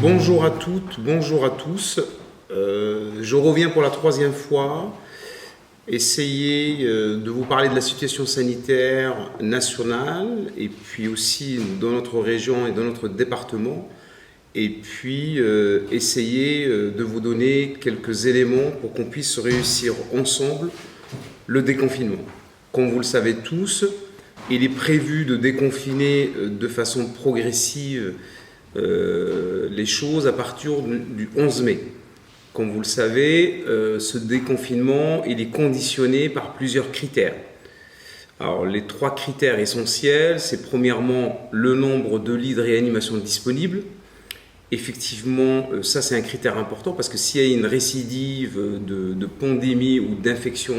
Bonjour à toutes, bonjour à tous. Je reviens pour la troisième fois essayer de vous parler de la situation sanitaire nationale et puis aussi dans notre région et dans notre département et puis essayer de vous donner quelques éléments pour qu'on puisse réussir ensemble le déconfinement. Comme vous le savez tous, il est prévu de déconfiner de façon progressive les choses à partir du 11 mai. Comme vous le savez, ce déconfinement il est conditionné par plusieurs critères. Alors les trois critères essentiels, c'est premièrement le nombre de lits de réanimation disponibles. Effectivement, ça c'est un critère important parce que s'il y a une récidive de pandémie ou d'infection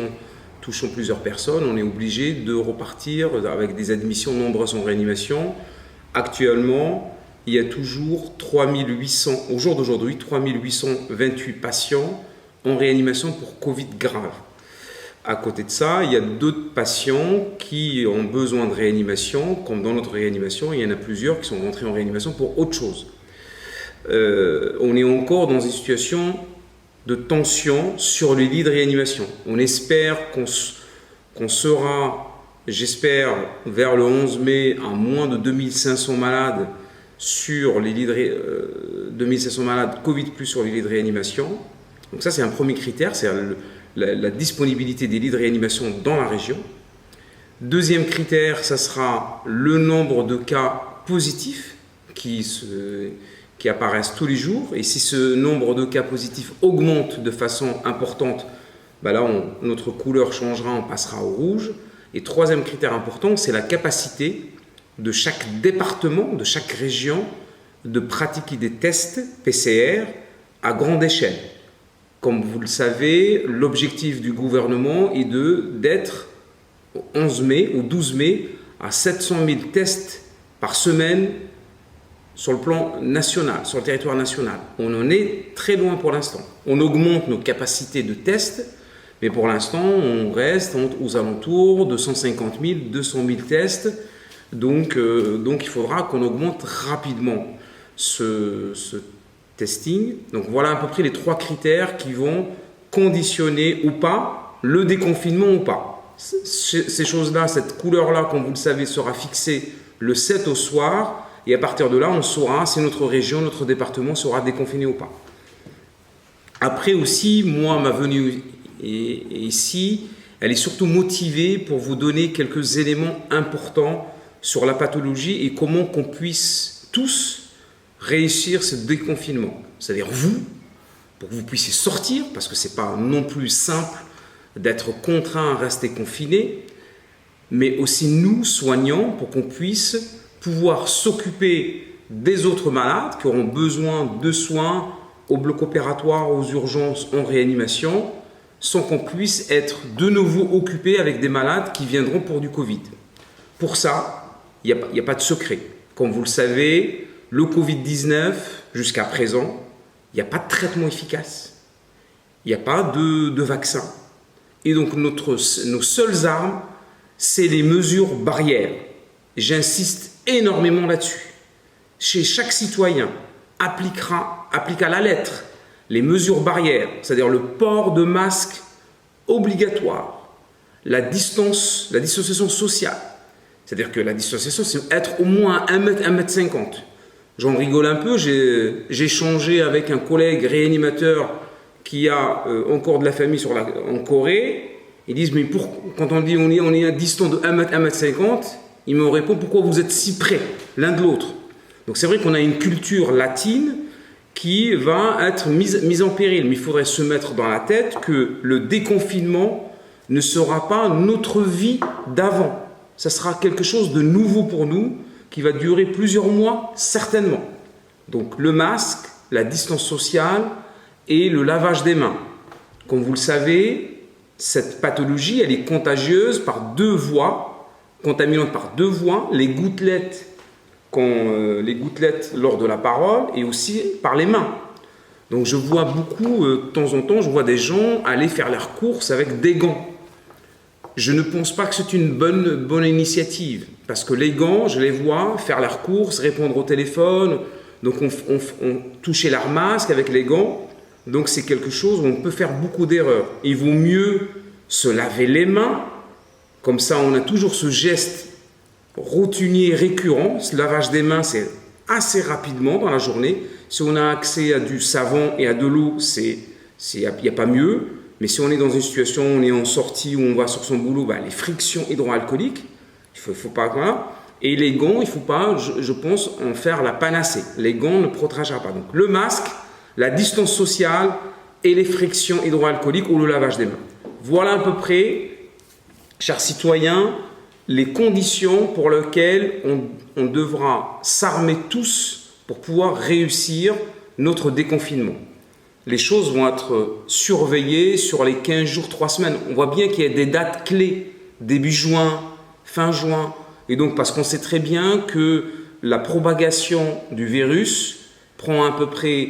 touchant plusieurs personnes, on est obligé de repartir avec des admissions nombreuses en réanimation. Actuellement, il y a toujours 3800, au jour d'aujourd'hui, 3828 patients en réanimation pour Covid grave. À côté de ça, il y a d'autres patients qui ont besoin de réanimation, comme dans notre réanimation, il y en a plusieurs qui sont rentrés en réanimation pour autre chose. On est encore dans une situation de tension sur les lits de réanimation. On espère qu'on sera, j'espère, vers le 11 mai, à moins de 2500 malades sur les lits de 2500 malades Covid plus sur les lits de réanimation. Donc ça c'est un premier critère, c'est la disponibilité des lits de réanimation dans la région. Deuxième critère, ça sera le nombre de cas positifs qui apparaissent tous les jours. Et si ce nombre de cas positifs augmente de façon importante, là notre couleur changera, on passera au rouge. Et troisième critère important, c'est la capacité de chaque département, de chaque région, de pratiquer des tests PCR à grande échelle. Comme vous le savez, l'objectif du gouvernement est d'être au 11 mai, au 12 mai, à 700 000 tests par semaine sur le plan national, sur le territoire national. On en est très loin pour l'instant. On augmente nos capacités de tests, mais pour l'instant, on reste aux alentours de 150 000, 200 000 tests. Donc il faudra qu'on augmente rapidement ce testing. Donc voilà à peu près les trois critères qui vont conditionner ou pas le déconfinement ou pas. Ces choses-là, cette couleur-là, comme vous le savez, sera fixée le 7 au soir. Et à partir de là, on saura si notre région, notre département sera déconfiné ou pas. Après aussi, moi, ma venue ici, elle est surtout motivée pour vous donner quelques éléments importants sur la pathologie et comment qu'on puisse tous réussir ce déconfinement. C'est-à-dire vous, pour que vous puissiez sortir, parce que ce n'est pas non plus simple d'être contraint à rester confiné, mais aussi nous, soignants, pour qu'on puisse pouvoir s'occuper des autres malades qui auront besoin de soins au bloc opératoire, aux urgences, en réanimation, sans qu'on puisse être de nouveau occupé avec des malades qui viendront pour du Covid. Pour ça, il n'y a pas de secret. Comme vous le savez, le Covid-19, jusqu'à présent, il n'y a pas de traitement efficace. Il n'y a pas de vaccin. Et donc, nos seules armes, c'est les mesures barrières. J'insiste énormément là-dessus. Chez chaque citoyen, applique à la lettre les mesures barrières, c'est-à-dire le port de masque obligatoire, la distanciation sociale. C'est-à-dire que la distanciation, c'est être au moins à 1 mètre, 1 mètre 50. J'en rigole un peu, j'ai échangé avec un collègue réanimateur qui a encore de la famille en Corée. Ils disent, mais quand on dit on est à distance de 1 mètre, 1 mètre 50, il me répond, pourquoi vous êtes si près l'un de l'autre? Donc c'est vrai qu'on a une culture latine qui va être mise en péril. Mais il faudrait se mettre dans la tête que le déconfinement ne sera pas notre vie d'avant. Ça sera quelque chose de nouveau pour nous, qui va durer plusieurs mois, certainement. Donc le masque, la distance sociale et le lavage des mains. Comme vous le savez, cette pathologie, elle est contagieuse par deux voies, contaminante par deux voies, les gouttelettes lors de la parole et aussi par les mains. Donc je vois beaucoup, de temps en temps, je vois des gens aller faire leurs courses avec des gants. Je ne pense pas que c'est une bonne initiative, parce que les gants, je les vois faire leurs courses, répondre au téléphone, Donc on touchait leur masque avec les gants. Donc c'est quelque chose où on peut faire beaucoup d'erreurs. Il vaut mieux se laver les mains. Comme ça, on a toujours ce geste routinier récurrent. Ce lavage des mains, c'est assez rapidement dans la journée. Si on a accès à du savon et à de l'eau, il n'y a pas mieux. Mais si on est dans une situation où on est en sortie, où on va sur son boulot, les frictions hydroalcooliques, il faut pas... Voilà. Et les gants, il ne faut pas, je pense, en faire la panacée. Les gants ne protégera pas. Donc le masque, la distance sociale et les frictions hydroalcooliques ou le lavage des mains. Voilà à peu près, chers citoyens, les conditions pour lesquelles on devra s'armer tous pour pouvoir réussir notre déconfinement. Les choses vont être surveillées sur les 15 jours, 3 semaines. On voit bien qu'il y a des dates clés, début juin, fin juin. Et donc, parce qu'on sait très bien que la propagation du virus prend à peu près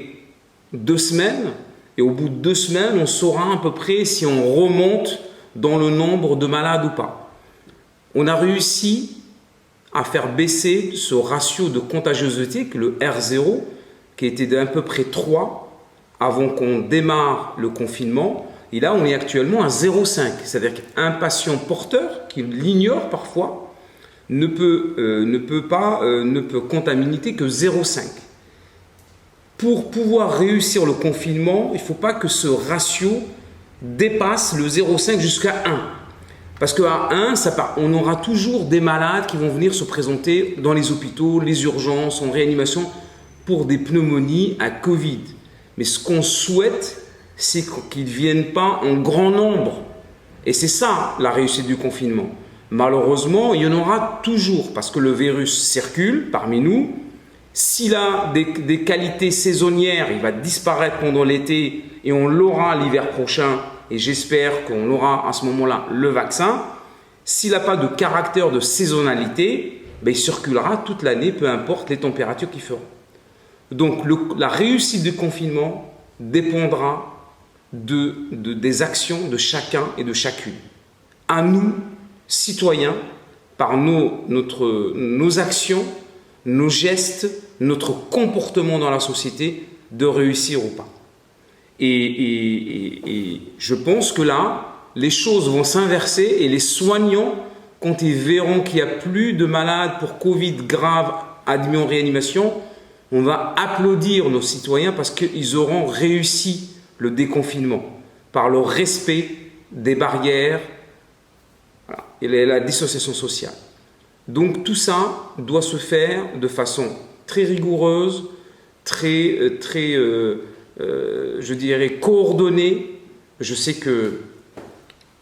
2 semaines. Et au bout de 2 semaines, on saura à peu près si on remonte dans le nombre de malades ou pas. On a réussi à faire baisser ce ratio de contagiosité, le R0, qui était d'à peu près 3 avant qu'on démarre le confinement. Et là, on est actuellement à 0,5. C'est-à-dire qu'un patient porteur, qui l'ignore parfois, ne peut contaminer que 0,5. Pour pouvoir réussir le confinement, il ne faut pas que ce ratio dépasse le 0,5 jusqu'à 1. Parce qu'à 1, on aura toujours des malades qui vont venir se présenter dans les hôpitaux, les urgences, en réanimation, pour des pneumonies à Covid. Mais ce qu'on souhaite, c'est qu'ils ne viennent pas en grand nombre. Et c'est ça la réussite du confinement. Malheureusement, il y en aura toujours parce que le virus circule parmi nous. S'il a des qualités saisonnières, il va disparaître pendant l'été et on l'aura l'hiver prochain. Et j'espère qu'on aura à ce moment-là le vaccin. S'il n'a pas de caractère de saisonnalité, il circulera toute l'année, peu importe les températures qu'il fera. Donc la réussite du confinement dépendra des actions de chacun et de chacune. À nous, citoyens, par nos actions, nos gestes, notre comportement dans la société, de réussir ou pas. Et je pense que là, les choses vont s'inverser et les soignants, quand ils verront qu'il n'y a plus de malades pour Covid grave admis en réanimation, on va applaudir nos citoyens parce qu'ils auront réussi le déconfinement par le respect des barrières et la dissociation sociale. Donc tout ça doit se faire de façon très rigoureuse, je dirais coordonnée. Je sais que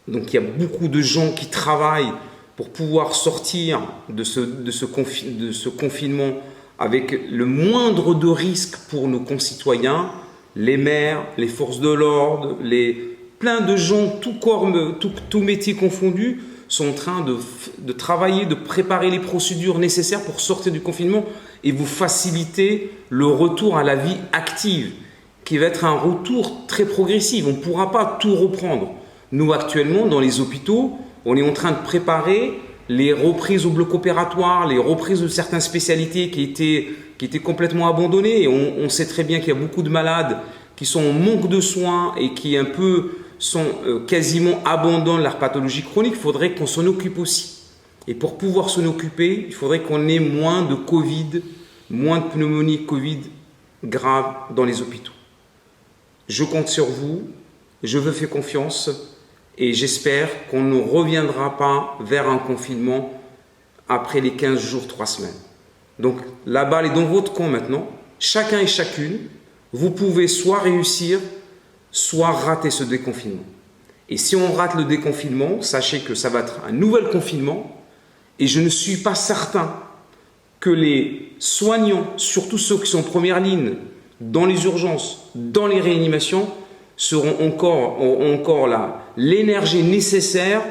donc il y a beaucoup de gens qui travaillent pour pouvoir sortir de ce confinement avec le moindre de risques pour nos concitoyens, les maires, les forces de l'ordre, plein de gens, tout métier confondu, sont en train de travailler, de préparer les procédures nécessaires pour sortir du confinement et vous faciliter le retour à la vie active, qui va être un retour très progressif. On ne pourra pas tout reprendre. Nous, actuellement, dans les hôpitaux, on est en train de préparer les reprises au bloc opératoire, les reprises de certaines spécialités qui étaient complètement abandonnées. Et on sait très bien qu'il y a beaucoup de malades qui sont en manque de soins et qui sont quasiment abandonnent leur pathologie chronique. Il faudrait qu'on s'en occupe aussi. Et pour pouvoir s'en occuper, il faudrait qu'on ait moins de Covid, moins de pneumonie Covid grave dans les hôpitaux. Je compte sur vous, je vous fais confiance et j'espère qu'on ne reviendra pas vers un confinement après les 15 jours, 3 semaines. Donc la balle est dans votre camp maintenant. Chacun et chacune, vous pouvez soit réussir, soit rater ce déconfinement. Et si on rate le déconfinement, sachez que ça va être un nouvel confinement et je ne suis pas certain que les soignants, surtout ceux qui sont en première ligne, dans les urgences, dans les réanimations, auront encore l'énergie nécessaire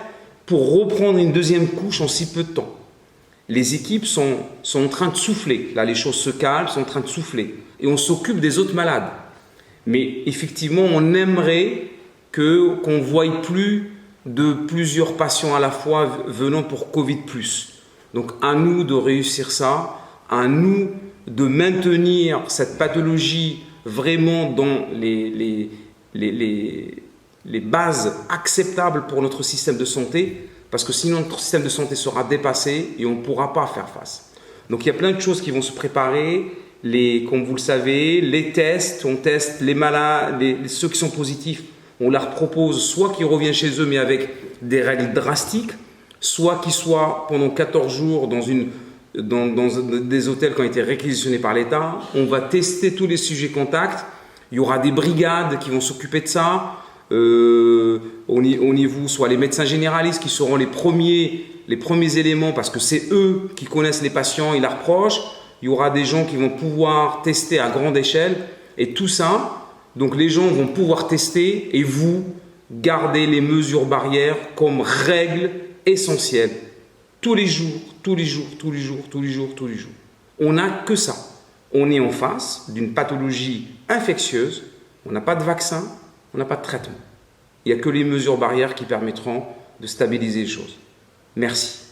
pour reprendre une deuxième couche en si peu de temps. Les équipes sont en train de souffler. Là, les choses se calment, sont en train de souffler. Et on s'occupe des autres malades. Mais effectivement, on aimerait qu'on ne voie plus de plusieurs patients à la fois venant pour Covid+. Donc, à nous de réussir ça à nous de maintenir cette pathologie vraiment dans les bases acceptables pour notre système de santé, parce que sinon notre système de santé sera dépassé et on ne pourra pas faire face. Donc il y a plein de choses qui vont se préparer. Comme vous le savez, les tests, on teste les malades, ceux qui sont positifs, on leur propose soit qu'ils reviennent chez eux mais avec des règles drastiques, soit qu'ils soient pendant 14 jours dans des hôtels qui ont été réquisitionnés par l'État. On va tester tous les sujets contacts. Il y aura des brigades qui vont s'occuper de ça. Au niveau, soit les médecins généralistes qui seront les premiers éléments parce que c'est eux qui connaissent les patients et leurs proches. Il y aura des gens qui vont pouvoir tester à grande échelle et tout ça. Donc les gens vont pouvoir tester et vous gardez les mesures barrières comme règle essentielle. Tous les jours. On n'a que ça. On est en face d'une pathologie infectieuse. On n'a pas de vaccin, on n'a pas de traitement. Il n'y a que les mesures barrières qui permettront de stabiliser les choses. Merci.